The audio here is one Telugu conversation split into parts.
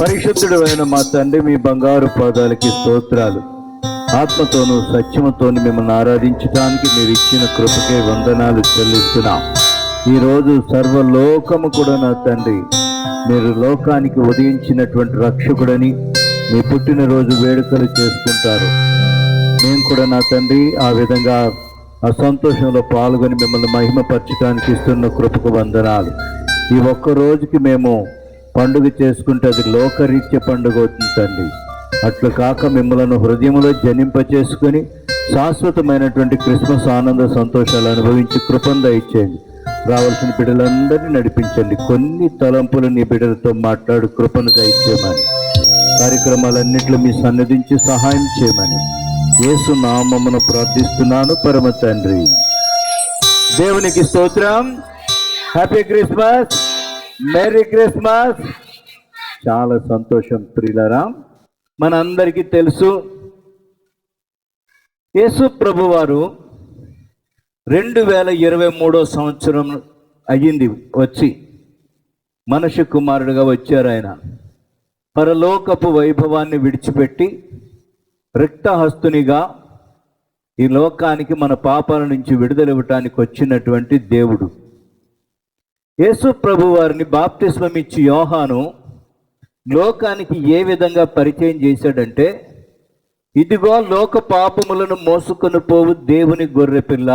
పరిశుద్ధుడు అయిన మా తండ్రి, మీ బంగారు పాదాలకి స్తోత్రాలు. ఆత్మతోనూ సత్యముతోను మిమ్మల్ని ఆరాధించడానికి మీరు ఇచ్చిన కృపకే వందనాలు చెల్లిస్తున్నాం. ఈరోజు సర్వలోకము కూడా నా తండ్రి, మీరు లోకానికి ఉదయించినటువంటి రక్షకుడని మీ పుట్టినరోజు వేడుకలు చేసుకుంటారు. మేము కూడా నా తండ్రి ఆ విధంగా ఆ సంతోషంలో పాల్గొని మిమ్మల్ని మహిమపరచడానికి ఇస్తున్న కృపకు వందనాలు. ఈ ఒక్క రోజుకి మేము పండుగ చేసుకుంటే అది లోకరీత్య పండుగ అవుతుంది తండ్రి. అట్లు కాక మిమ్మల్ని హృదయంలో జనింపచేసుకొని శాశ్వతమైనటువంటి క్రిస్మస్ ఆనంద సంతోషాలు అనుభవించి కృపను దయచేయండి. రావాల్సిన బిడ్డలందరినీ నడిపించండి. కొన్ని తలంపులు నీ బిడ్డలతో మాట్లాడు కృపను దయచేయమని, కార్యక్రమాలన్నింటిలో మీ సన్నిధించి సహాయం చేయమని యేసు నామమున ప్రార్థిస్తున్నాను పరమ తండ్రి. దేవునికి స్తోత్రం. Happy Christmas, merry Christmas. చాలా సంతోషం ప్రియులారా. మనందరికీ తెలుసు, యేసు ప్రభు వారు 2023 సంవత్సరం అయ్యింది వచ్చి, మనుష్య కుమారుడుగా వచ్చారు. ఆయన పరలోకపు వైభవాన్ని విడిచిపెట్టి రిక్తహస్తునిగా ఈ లోకానికి మన పాపాల నుంచి విడుదలివ్వటానికి వచ్చినటువంటి దేవుడు. యేసు ప్రభు వారిని బాప్తిస్మం ఇచ్చి యోహాను లోకానికి ఏ విధంగా పరిచయం చేశాడంటే, ఇదిగో లోక పాపములను మోసుకొని పోవు దేవుని గొర్రెపిల్ల.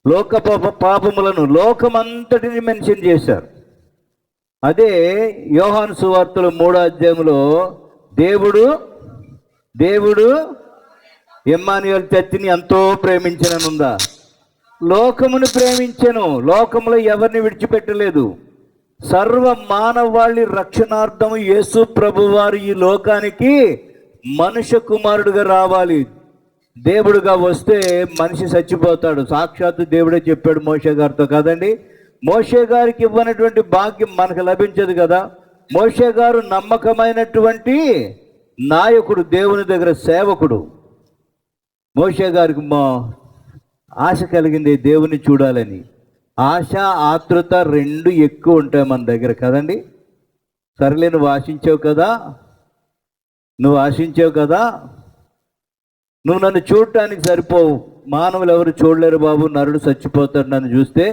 లోక పాపములను లోకమంతటిని మెన్షన్ చేశారు. అదే యోహాను సువార్తలో 3వ అధ్యాయంలో దేవుడు ఇమ్మానుయేల్ చర్చిని ఎంతో ప్రేమించనుందా? లోకమును ప్రేమించెను. లోకములో ఎవరిని విడిచిపెట్టలేదు. సర్వ మానవాళి రక్షణార్థము యేసు ప్రభువారు ఈ లోకానికి మనుష్య కుమారుడుగా రావాలి. దేవుడుగా వస్తే మనిషి చచ్చిపోతాడు. సాక్షాత్తు దేవుడే చెప్పాడు మోషే గారితో కదండి. మోషే గారికి ఇవ్వనటువంటి భాగ్యం మనకు లభించదు కదా. మోషే గారు నమ్మకమైనటువంటి నాయకుడు, దేవుని దగ్గర సేవకుడు. మోషే గారికి ఆశ కలిగింది దేవుని చూడాలని. ఆశ, ఆతృత రెండు ఎక్కువ ఉంటాయి మన దగ్గర కదండి. సరేలే, నువ్వు ఆశించావు కదా, నువ్వు నన్ను చూడటానికి సరిపోవు. మానవులు ఎవరు చూడలేరు బాబు, నరుడు చచ్చిపోతాడు నన్ను చూస్తే.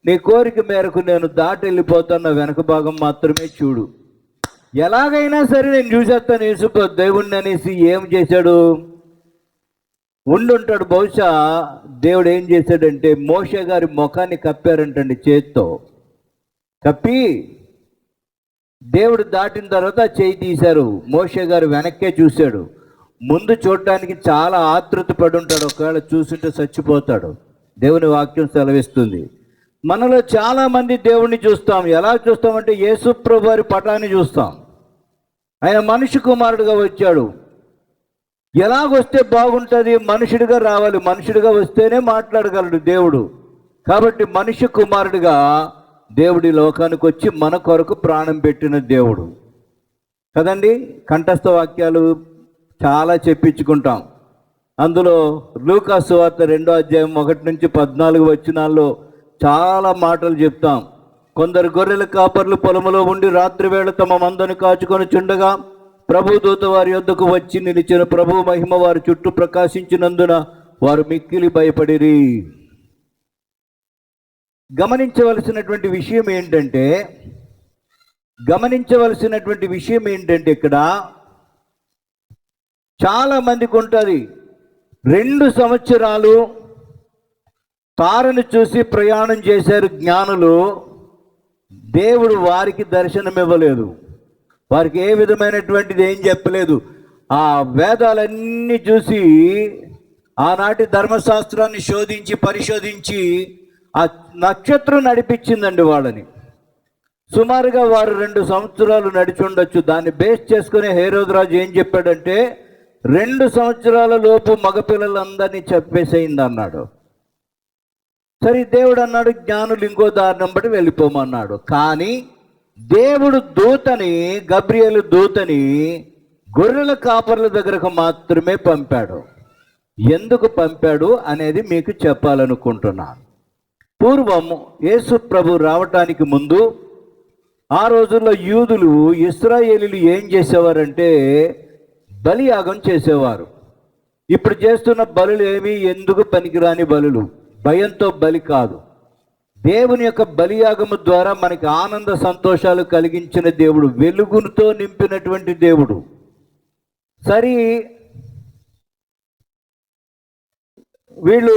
నీ కోరిక మేరకు నేను దాటి వెళ్ళిపోతాను, నా వెనక భాగం మాత్రమే చూడు. ఎలాగైనా సరే నేను చూసేస్తాను యేసు దేవుణ్ణి అనేసి ఏం చేశాడు? ఉండుంటాడు. బహుశా దేవుడు ఏం చేశాడంటే మోషే గారి ముఖాన్ని కప్పారంటండి, చేత్తో కప్పి దేవుడు దాటిన తర్వాత చేయి తీశారు. మోషే గారు వెనక్కే చూశాడు. ముందు చూడటానికి చాలా ఆతృత పడి ఉంటాడు. ఒకవేళ చూస్తుంటే చచ్చిపోతాడు. దేవుని వాక్యం సెలవిస్తుంది. మనలో చాలామంది దేవుణ్ణి చూస్తాం. ఎలా చూస్తామంటే యేసు ప్రభు వారి పటాన్ని చూస్తాం. ఆయన మనిషి కుమారుడుగా వచ్చాడు. ఎలాగొస్తే బాగుంటుంది? మనుషుడిగా రావాలి. మనుషుడిగా వస్తేనే మాట్లాడగలడు దేవుడు. కాబట్టి మనిషి కుమారుడిగా దేవుడి లోకానికి వచ్చి మన కొరకు ప్రాణం పెట్టిన దేవుడు కదండి. కంఠస్థ వాక్యాలు చాలా చెప్పించుకుంటాం. అందులో లూకా సువార్త 2వ అధ్యాయం 1 నుంచి 14 వచనాల్లో చాలా మాటలు చెప్తాం. కొందరు గొర్రెల కాపర్లు పొలములో ఉండి రాత్రివేళ తమ మందను కాచుకొని చుండగా ప్రభు దూత వారి యొద్దకు వచ్చి నిలిచిన. ప్రభు మహిమ వారి చుట్టూ ప్రకాశించినందున వారు మిక్కిలి భయపడిరి. గమనించవలసినటువంటి విషయం ఏంటంటే ఇక్కడ చాలా మందికి ఉంటుంది. 2 సంవత్సరాలు తారను చూసి ప్రయాణం చేశారు జ్ఞానులు. దేవుడు వారికి దర్శనం ఇవ్వలేదు. వారికి ఏ విధమైనటువంటిది ఏం చెప్పలేదు. ఆ వేదాలన్నీ చూసి ఆనాటి ధర్మశాస్త్రాన్ని పరిశోధించి ఆ నక్షత్రం నడిపించిందండి వాళ్ళని. సుమారుగా వారు 2 సంవత్సరాలు నడిచి ఉండొచ్చు. దాన్ని బేస్ చేసుకుని హేరోదు రాజు ఏం చెప్పాడంటే 2 సంవత్సరాల లోపు మగపిల్లలందరినీ చెప్పేసేయింది అన్నాడు. సరే, దేవుడు అన్నాడు జ్ఞానులు ఇంకో దారిని బట్టి వెళ్ళిపోమన్నాడు. కానీ దేవుడు గబ్రియేలు దూతని గొర్రెల కాపర్ల దగ్గరకు మాత్రమే పంపాడు. ఎందుకు పంపాడు అనేది మీకు చెప్పాలనుకుంటున్నాను. పూర్వం యేసు ప్రభు రావటానికి ముందు ఆ రోజుల్లో యూదులు, ఇశ్రాయేలీలు ఏం చేసేవారంటే బలియాగం చేసేవారు. ఇప్పుడు చేస్తున్న బలులు ఏవి ఎందుకు పనికిరాని బలులు, భయంతో బలి కాదు. దేవుని యొక్క బలియాగము ద్వారా మనకి ఆనంద సంతోషాలు కలిగించిన దేవుడు, వెలుగుతో నింపినటువంటి దేవుడు. సరి వీళ్ళు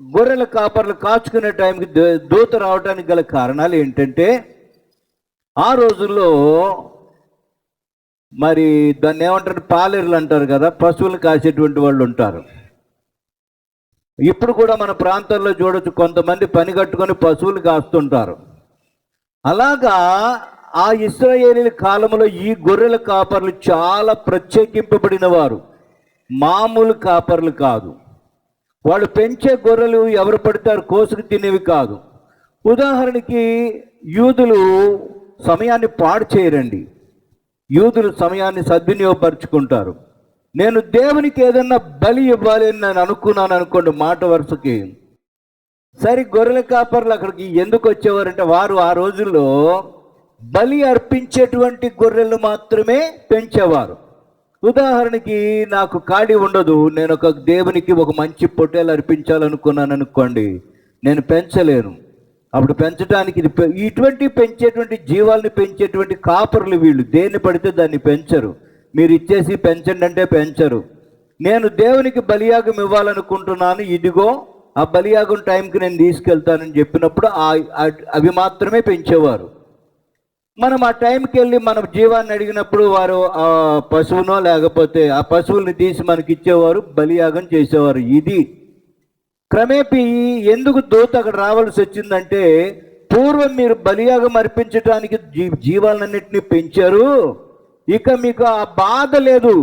గొర్రెల కాపర్లు కాచుకునే టైంకి దూత రావడానికి గల కారణాలు ఏంటంటే, ఆ రోజుల్లో మరి దాన్ని ఏమంటారు, పాలేరులు అంటారు కదా, పశువులు కాసేటువంటి వాళ్ళు ఉంటారు. ఇప్పుడు కూడా మన ప్రాంతాల్లో చూడొచ్చు, కొంతమంది పని కట్టుకొని పశువులు కాస్తుంటారు. అలాగా ఆ ఇశ్రాయేలీల కాలంలో ఈ గొర్రెల కాపర్లు చాలా ప్రత్యేకింపబడిన వారు, మామూలు కాపర్లు కాదు. వాళ్ళు పెంచే గొర్రెలు ఎవరు పడతారు కోసుకు తినేవి కాదు. ఉదాహరణకి యూదులు సమయాన్ని పాడు చేయరండి, యూదులు సమయాన్ని సద్వినియోగపరుచుకుంటారు. నేను దేవునికి ఏదన్నా బలి ఇవ్వాలి అని నేను అనుకున్నాను అనుకోండి, మాట వరుసకి, సరే గొర్రెల కాపర్లు అక్కడికి ఎందుకు వచ్చేవారంటే, వారు ఆ రోజుల్లో బలి అర్పించేటువంటి గొర్రెలు మాత్రమే పెంచేవారు. ఉదాహరణకి నాకు ఖాళీ ఉండదు, నేను ఒక దేవునికి ఒక మంచి పొట్టేలు అర్పించాలనుకున్నాను అనుకోండి, నేను పెంచలేను. అప్పుడు పెంచడానికి ఇటువంటి పెంచేటువంటి జీవాల్ని పెంచేటువంటి కాపర్లు వీళ్ళు, దేన్ని పడితే దాన్ని పెంచరు. మీరు ఇచ్చేసి పెంచండి అంటే పెంచరు. నేను దేవునికి బలియాగం ఇవ్వాలనుకుంటున్నాను, ఇదిగో ఆ బలియాగం టైంకి నేను తీసుకెళ్తానని చెప్పినప్పుడు అవి మాత్రమే పెంచేవారు. మనం ఆ టైంకి వెళ్ళి మన జీవాన్ని అడిగినప్పుడు వారు ఆ పశువునో లేకపోతే ఆ పశువుల్ని తీసి మనకి ఇచ్చేవారు, బలియాగం చేసేవారు. ఇది క్రమేపీ ఎందుకు దూత అక్కడ రావాల్సి వచ్చిందంటే, పూర్వం మీరు బలియాగం అర్పించడానికి జీవాలన్నింటినీ పెంచారు, ఇక మీకు ఆ బాధ లేదు.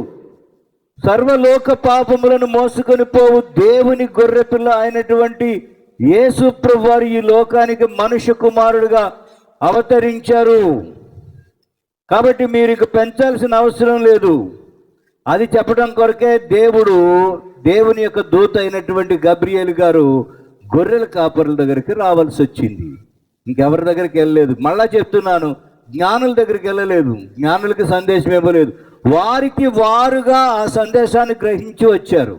సర్వలోక పాపములను మోసుకొని పోవు దేవుని గొర్రెపిల్ల అయినటువంటి యేసు ప్రభువారు ఈ లోకానికి మనుష్య కుమారుడుగా అవతరించారు. కాబట్టి మీరు ఇక పెంచాల్సిన అవసరం లేదు. అది చెప్పడం కొరకే దేవుని యొక్క దూత అయినటువంటి గబ్రియేలు గారు గొర్రెల కాపరుల దగ్గరికి రావాల్సి వచ్చింది. ఇంకెవరి దగ్గరికి వెళ్ళలేదు. మళ్ళా చెప్తున్నాను, జ్ఞానుల దగ్గరికి వెళ్ళలేదు, జ్ఞానులకి సందేశం ఇవ్వలేదు. వారికి వారుగా ఆ సందేశాన్ని గ్రహించి వచ్చారు.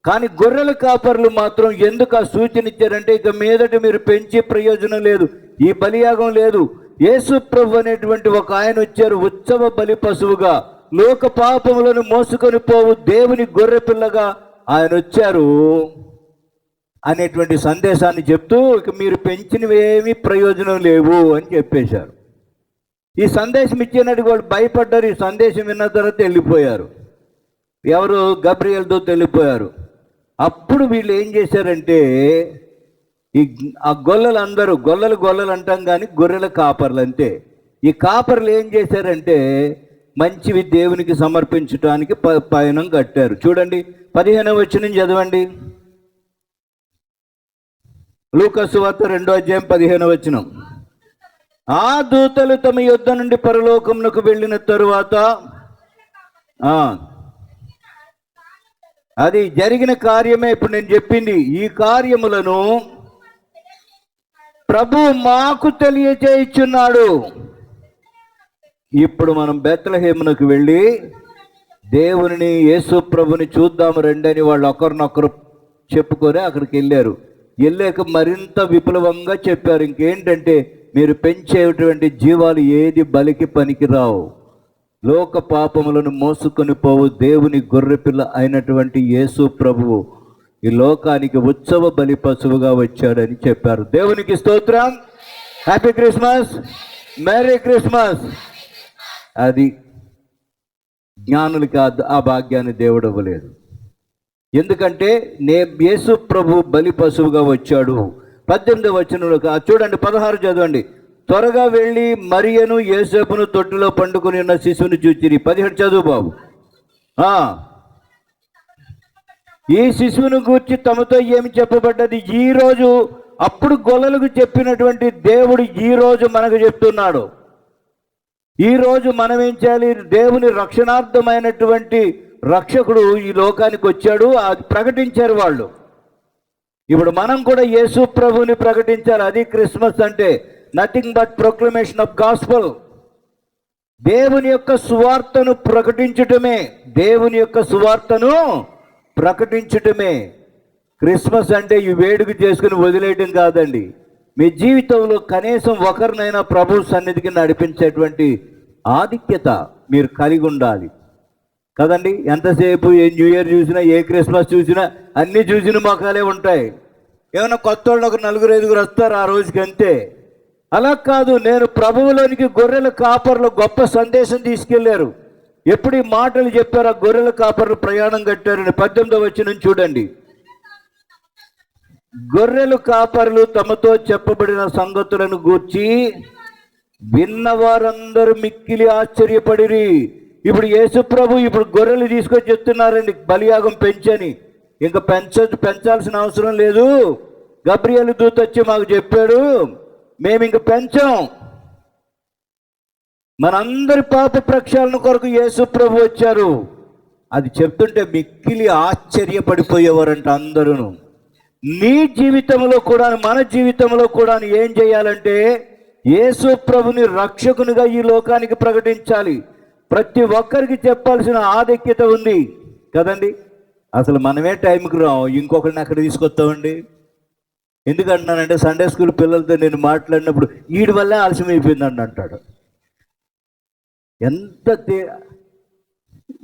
కానీ గొర్రెల కాపర్లు మాత్రం ఎందుకు ఆ సూచన ఇచ్చారంటే, ఇక మీదట మీరు పెంచే ప్రయోజనం లేదు, ఈ బలియాగం లేదు. యేసు ప్రభు అనేటువంటి ఒక ఆయన వచ్చారు, ఉత్సవ బలి పశువుగా, లోక పాపములను మోసుకొని పోవు దేవుని గొర్రె పిల్లగా ఆయన వచ్చారు అనేటువంటి సందేశాన్ని చెప్తూ, ఇక మీరు పెంచినవి ఏమీ ప్రయోజనం లేవు అని చెప్పేశారు. ఈ సందేశం ఇచ్చినట్టు వాళ్ళు భయపడ్డారు. ఈ సందేశం విన్న తర్వాత వెళ్ళిపోయారు. ఎవరు? గబ్రియేలుతో వెళ్ళిపోయారు. అప్పుడు వీళ్ళు ఏం చేశారంటే, ఆ గొల్లలందరూ, గొల్లలు అంటాం కానీ గొర్రెల కాపర్లు అంతే. ఈ కాపర్లు ఏం చేశారంటే, మంచివి దేవునికి సమర్పించడానికి పయనం కట్టారు. చూడండి 15వ వచనం చదవండి. లూకా సువార్త 2వ అధ్యాయం 15వ వచనం. ఆ దూతలు తమ యుద్ధ నుండి పరలోకమునకు వెళ్ళిన తరువాత, అది జరిగిన కార్యమే ఇప్పుడు నేను చెప్పింది. ఈ కార్యములను ప్రభు మాకు తెలియజేయుచున్నాడు. ఇప్పుడు మనం బెత్లెహేమునకు వెళ్ళి దేవుని యేసు ప్రభుని చూద్దాము రండి అని వాళ్ళు ఒకరినొకరు చెప్పుకొని అక్కడికి వెళ్ళారు. వెళ్ళాక మరింత విపులంగా చెప్పారు. ఇంకేంటంటే, మీరు పెంచేటువంటి జీవాలు ఏది బలికి పనికిరావు, లోక పాపములను మోసుకొని పోవు దేవుని గొర్రెపిల్ల అయినటువంటి యేసు ప్రభువు ఈ లోకానికి ఉత్సవ బలి పశువుగా వచ్చాడని చెప్పారు. దేవునికి స్తోత్రం. Happy Christmas, merry Christmas. అది జ్ఞానులకి ఆ భాగ్యాన్ని దేవుడు ఇవ్వలేదు. ఎందుకంటే యేసు ప్రభు బలి పశువుగా వచ్చాడు. 18వ వచనంలో చూడండి, 16 చదవండి. త్వరగా వెళ్ళి మరియను యేసేపును తొట్టులో పండుకొని ఉన్న శిశువుని చూచిరి. 17 చదువు బాబు. ఈ శిశువును గూర్చి తమతో ఏమి చెప్పబడ్డది? ఈరోజు అప్పుడు గొల్లలకు చెప్పినటువంటి దేవుడు ఈరోజు మనకు చెప్తున్నాడు. ఈరోజు మనం ఏం చేయాలి? దేవుని రక్షణార్థమైనటువంటి రక్షకుడు ఈ లోకానికి వచ్చాడు, అది ప్రకటించారు వాళ్ళు. ఇప్పుడు మనం కూడా యేసు ప్రభుని ప్రకటించాలి. అది క్రిస్మస్ అంటే. Nothing but proclamation of gospel. దేవుని యొక్క సువార్తను ప్రకటించటమే, దేవుని యొక్క సువార్తను ప్రకటించటమే. క్రిస్మస్ అంటే ఈ వేడుక చేసుకుని వదిలేయటం కాదండి. మీ జీవితంలో కనీసం ఒకరినైనా ప్రభు సన్నిధికి నడిపించేటువంటి ఆధిక్యత మీరు కలిగి ఉండాలి కదండి. ఎంతసేపు ఏ న్యూ ఇయర్ చూసినా, ఏ క్రిస్మస్ చూసినా అన్నీ చూసిన మొఖాలే ఉంటాయి. ఏమైనా కొత్త వాళ్ళు ఒక 4-5 వస్తారు ఆ రోజుకి, అంతే. అలా కాదు, నేను ప్రభువులోనికి గొర్రెల కాపర్లు గొప్ప సందేశం తీసుకెళ్లారు. ఎప్పుడు ఈ మాటలు చెప్పారు? ఆ గొర్రెల కాపర్లు ప్రయాణం కట్టారని 18వ వచనం చూడండి. గొర్రెలు కాపర్లు తమతో చెప్పబడిన సంగతులను గూర్చి విన్నవారందరూ మిక్కిలి ఆశ్చర్యపడిరి. ఇప్పుడు యేసు ప్రభు ఇప్పుడు గొర్రెలు తీసుకొచ్చి చెప్తున్నారండి, బలియాగం పెంచని. ఇంకా పెంచాల్సిన అవసరం లేదు. గబ్రియేలు దూత వచ్చి మాకు చెప్పాడు, మేము ఇంక పెంచాం. మనందరి పాప ప్రక్షాళన కొరకు యేసు ప్రభు వచ్చారు. అది చెప్తుంటే మిక్కిలి ఆశ్చర్యపడిపోయేవారంట అందరూ. నీ జీవితంలో కూడా, మన జీవితంలో కూడా ఏం చేయాలంటే యేసు ప్రభుని రక్షకునిగా ఈ లోకానికి ప్రకటించాలి. ప్రతి ఒక్కరికి చెప్పాల్సిన ఆధిక్యత ఉంది కదండి. అసలు మనమే టైంకి రాం, ఇంకొకరిని అక్కడ తీసుకొస్తామండి. ఎందుకంటున్నానంటే సండే స్కూల్ పిల్లలతో నేను మాట్లాడినప్పుడు వీడి వల్లే ఆలస్యం అయిపోయిందండి అంటాడు.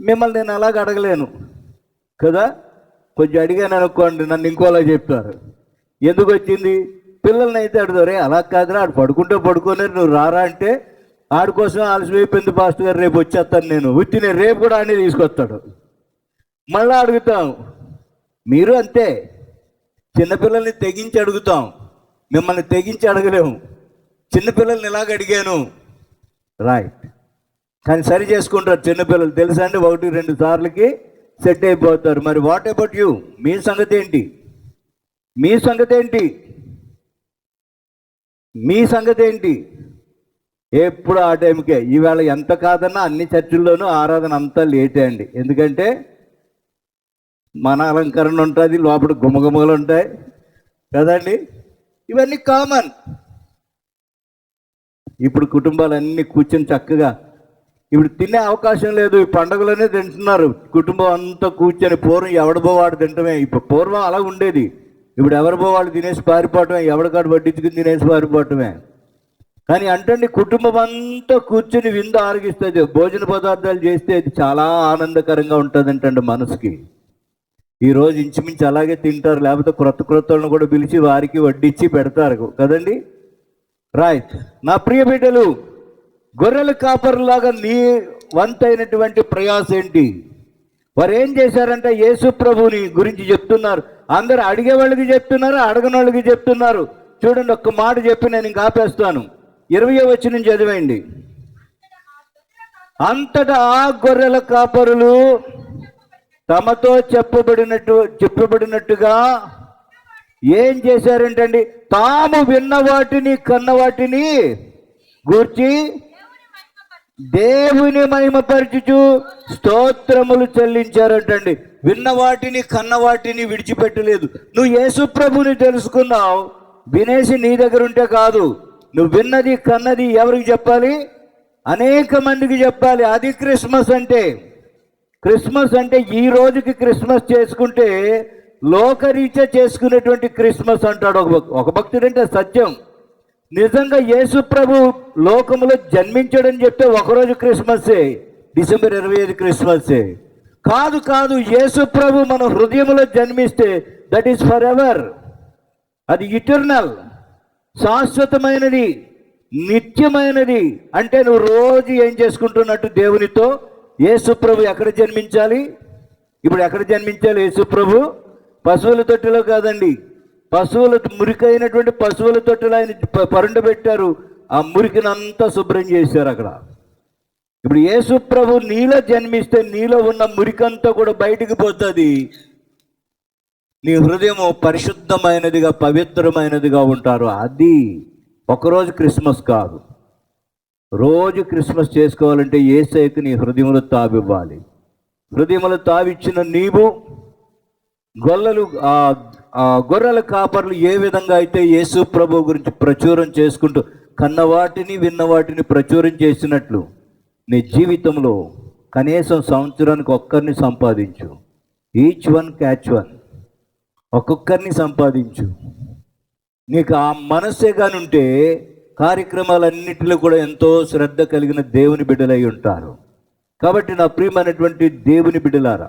మిమ్మల్ని నేను అలాగ అడగలేను కదా. కొంచెం అడిగాను అనుకోండి, నన్ను ఇంకోలా చెప్తారు. ఎందుకు వచ్చింది? పిల్లల్ని అయితే అడుగుతారు, అలా కాదురా, ఆడు పడుకోనే నువ్వు రారా అంటే, ఆడి కోసం ఆలస్యం అయిపోయింది పాస్టర్ గారు, రేపు వచ్చేస్తాను నేను. నేను రేపు కూడా అన్నీ తీసుకొస్తాడు. మళ్ళీ అడుగుతాం. మీరు అంతే, చిన్నపిల్లల్ని తెగించి అడుగుతాం, మిమ్మల్ని తెగించి అడగలేము. చిన్నపిల్లల్ని ఇలాగ అడిగాను, రైట్, కానీ సరి చేసుకుంటారు చిన్నపిల్లలు, తెలుసా అండి. 1-2 సార్లకి సెట్ అయిపోతారు. మరి వాట్ అబౌట్ యూ? మీ సంగతి ఏంటి? మీ సంగతి ఏంటి? మీ సంగతి ఏంటి? ఎప్పుడు ఆ టైంకే. ఈవేళ ఎంత కాదన్నా అన్ని చర్చిల్లోనూ ఆరాధన అంతా లేటే అండి. ఎందుకంటే మన అలంకరణ ఉంటుంది, లోపల గుమగుమలు ఉంటాయి కదండి. ఇవన్నీ కామన్. ఇప్పుడు కుటుంబాలన్నీ కూర్చొని చక్కగా, ఇప్పుడు తినే అవకాశం లేదు, ఈ పండుగలోనే తింటున్నారు కుటుంబం అంతా కూర్చొని. పూర్వం ఎవడబో వాడు తింటమే. ఇప్పుడు పూర్వం అలా ఉండేది. ఇప్పుడు ఎవరిబో వాళ్ళు తినేసి పారిపోవటమే, ఎవరికాడు వడ్డించుకుని తినేసి పారిపోవటమే. కానీ అంటండి, కుటుంబం అంతా కూర్చొని విందు ఆరగిస్తుంది, భోజన పదార్థాలు చేస్తే అది చాలా ఆనందకరంగా ఉంటుంది అంటండి మనసుకి. ఈరోజు ఇంచుమించు అలాగే తింటారు, లేకపోతే క్రొత్త వాళ్ళని కూడా పిలిచి వారికి వడ్డించి పెడతారు కదండి. రైట్. నా ప్రియ బిడ్డలు, గొర్రెల కాపరులాగా నీ వంతైనటువంటి ప్రయాస ఏంటి? వారు ఏం చేశారంటే యేసు ప్రభుని గురించి చెప్తున్నారు. అందరు అడిగే వాళ్ళకి చెప్తున్నారు, అడగని వాళ్ళకి చెప్తున్నారు. చూడండి, ఒక్క మాట చెప్పి నేను ఇంక ఆపేస్తాను. 20వ వచనం చదివేయండి. అంతటా ఆ గొర్రెల కాపరులు తమతో చెప్పబడినట్టుగా ఏం చేశారంటండి? తాము విన్న వాటిని, కన్న వాటిని గూర్చి దేవుని మహిమపరచుచు స్తోత్రములు చెల్లించారంటండి. విన్న వాటిని, కన్న వాటిని విడిచిపెట్టలేదు. నువ్వు యేసు ప్రభుని తెలుసుకున్నావు, వినేసి నీ దగ్గర ఉంటే కాదు. నువ్వు విన్నది, కన్నది ఎవరికి చెప్పాలి? అనేక మందికి చెప్పాలి. అది క్రిస్మస్ అంటే. క్రిస్మస్ అంటే ఈ రోజుకి క్రిస్మస్ చేసుకుంటే లోకరీత్యా చేసుకునేటువంటి క్రిస్మస్ అంటాడు ఒక భక్తుడు. అంటే సత్యం. నిజంగా యేసు ప్రభు లోకములో జన్మించాడని చెప్తే ఒకరోజు క్రిస్మస్సే, డిసెంబర్ 25 క్రిస్మస్సే. కాదు, యేసు ప్రభు మన హృదయంలో జన్మిస్తే దట్ ఈస్ ఫర్ ఎవర్. అది ఇటర్నల్, శాశ్వతమైనది, నిత్యమైనది. అంటే నువ్వు రోజు ఏం చేసుకుంటున్నట్టు దేవునితో. యేసు ప్రభు ఎక్కడ జన్మించాలి? ఇప్పుడు ఎక్కడ జన్మించాలి యేసు ప్రభు? పశువుల తొట్టిలో కాదండి. పశువుల మురికైనటువంటి పశువుల తొట్టిలో ఆయన పరుండబెట్టారు. ఆ మురికినంతా శుభ్రం చేశారు అక్కడ. ఇప్పుడు యేసు ప్రభు నీలో జన్మిస్తే నీలో ఉన్న మురికంతా కూడా బయటికి పోతుంది. నీ హృదయం పరిశుద్ధమైనదిగా, పవిత్రమైనదిగా ఉంటారు. అది ఒకరోజు క్రిస్మస్ కాదు. రోజు క్రిస్మస్ చేసుకోవాలంటే యేసయ్యకు నీ హృదయంలో తావివ్వాలి. హృదయంలో తావిచ్చిన నీవు గొర్రెల కాపర్లు ఏ విధంగా అయితే యేసు ప్రభు గురించి ప్రచురం చేసుకుంటూ కన్నవాటిని విన్నవాటిని ప్రచురం చేసినట్లు నీ జీవితంలో కనీసం సంవత్సరానికి ఒక్కరిని సంపాదించు. Each one catch one. ఒక్కొక్కరిని సంపాదించు. నీకు ఆ మనస్సే కానుంటే కార్యక్రమాలన్నింటిలో కూడా ఎంతో శ్రద్ధ కలిగిన దేవుని బిడ్డలై ఉంటారు. కాబట్టి నా ప్రియమైనటువంటి దేవుని బిడ్డలారా,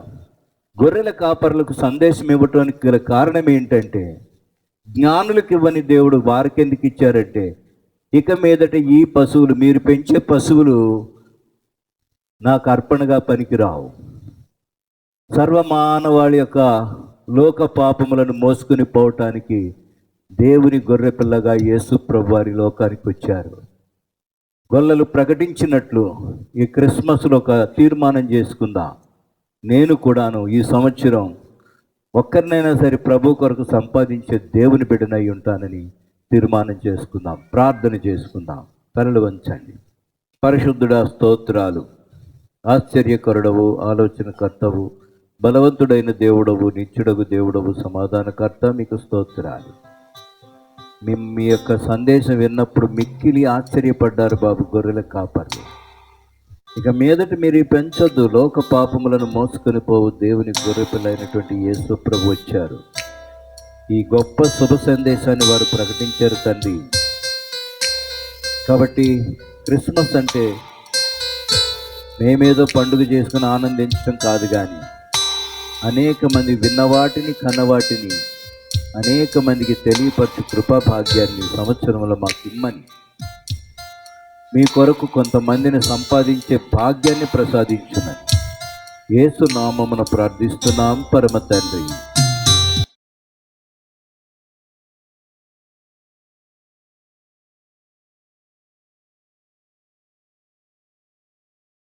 గొర్రెల కాపరులకు సందేశం ఇవ్వటానికి గల కారణం ఏంటంటే, జ్ఞానులకు ఇవ్వని దేవుడు వారికి ఎందుకు ఇచ్చారంటే, ఇక మీదట ఈ పశువులు, మీరు పెంచే పశువులు నాకు అర్పణగా పనికిరావు. సర్వమానవాళి యొక్క లోక పాపములను మోసుకుని పోవటానికి దేవుని గొర్రె పిల్లగా యేసు ప్రభు వారి లోకానికి వచ్చారు. గొల్లలు ప్రకటించినట్లు ఈ క్రిస్మస్లో ఒక తీర్మానం చేసుకుందాం. నేను కూడాను ఈ సంవత్సరం ఒక్కరినైనా సరే ప్రభు కొరకు సంపాదించే దేవుని బిడ్డనై ఉంటానని తీర్మానం చేసుకుందాం. ప్రార్థన చేసుకుందాం. తలలు వంచండి. పరిశుద్ధుడా, స్తోత్రాలు. ఆశ్చర్యకరుడవు, ఆలోచనకర్తవు, బలవంతుడైన దేవుడవు, నిత్యుడగు దేవుడవు, సమాధానకర్త, మీకు స్తోత్రాలు. మీ యొక్క సందేశం విన్నప్పుడు మిక్కిలి ఆశ్చర్యపడ్డారు బాబు గొర్రెల కాపర్లు. ఇక మీదట మీరు పెంచొద్దు, లోక పాపములను మోసుకొని పోవు దేవుని గొర్రె పిల్లైనటువంటి యేసు ప్రభు వచ్చారు. ఈ గొప్ప శుభ సందేశాన్ని వారు ప్రకటించారు తండ్రి. కాబట్టి క్రిస్మస్ అంటే మేమేదో పండుగ చేసుకుని ఆనందించడం కాదు, కానీ అనేక మంది విన్నవాటిని కన్నవాటిని అనేక మందికి తెలియపరచు కృపా భాగ్యాన్ని సంవత్సరంలో మాకు ఇమ్మని, మీ కొరకు కొంతమందిని సంపాదించే భాగ్యాన్ని ప్రసాదించుమని యేసు నామమున ప్రార్థిస్తున్నాం పరమ తండ్రి.